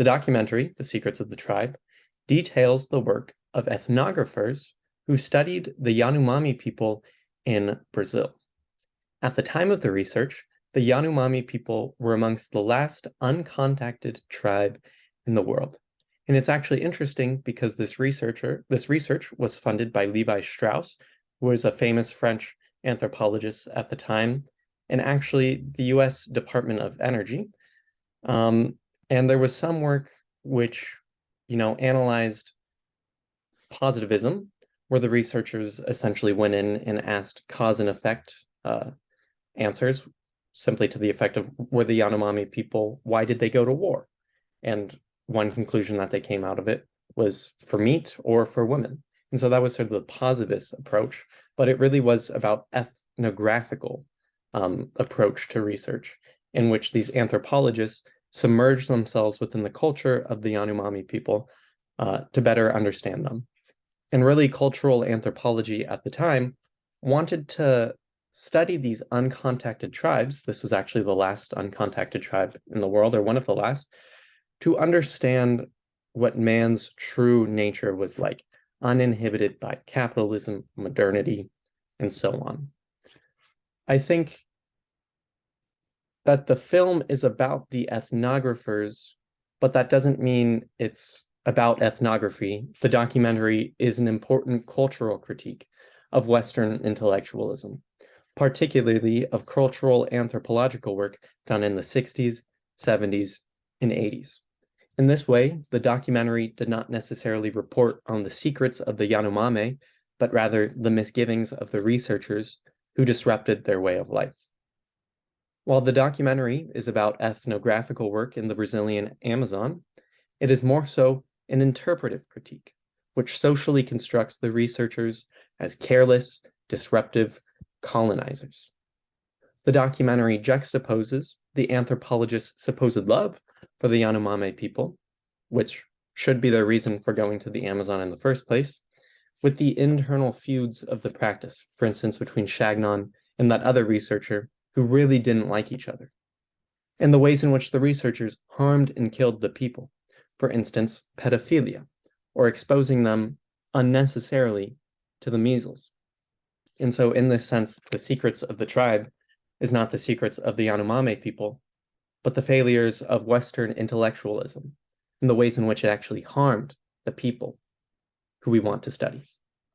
The documentary, The Secrets of the Tribe, details the work of ethnographers who studied the Yanomami people in Brazil. At the time of the research, the Yanomami people were amongst the last uncontacted tribe in the world. And it's actually interesting because this research was funded by Levi Strauss, who was a famous French anthropologist at the time, and actually the US Department of Energy. And there was some work which, analyzed positivism, where the researchers essentially went in and asked cause and effect answers, simply to the effect of, were the Yanomami people, why did they go to war? And one conclusion that they came out of it was for meat or for women. And so that was sort of the positivist approach, but it really was about ethnographical approach to research, in which these anthropologists submerged themselves within the culture of the Yanomami people to better understand them. And really, cultural anthropology at the time wanted to study these uncontacted tribes. This was actually the last uncontacted tribe in the world, or one of the last, to understand what man's true nature was like, uninhibited by capitalism, modernity, and so on. I think that the film is about the ethnographers, but that doesn't mean it's about ethnography. The documentary is an important cultural critique of Western intellectualism, particularly of cultural anthropological work done in the 60s, 70s, and 80s. In this way, the documentary did not necessarily report on the secrets of the Yanomami, but rather the misgivings of the researchers who disrupted their way of life. While the documentary is about ethnographical work in the Brazilian Amazon, it is more so an interpretive critique, which socially constructs the researchers as careless, disruptive colonizers. The documentary juxtaposes the anthropologist's supposed love for the Yanomami people, which should be their reason for going to the Amazon in the first place, with the internal feuds of the practice, for instance, between Chagnon and that other researcher who really didn't like each other, and the ways in which the researchers harmed and killed the people, for instance, pedophilia, or exposing them unnecessarily to the measles. And so in this sense, the secrets of the tribe is not the secrets of the Yanomami people, but the failures of Western intellectualism and the ways in which it actually harmed the people who we want to study.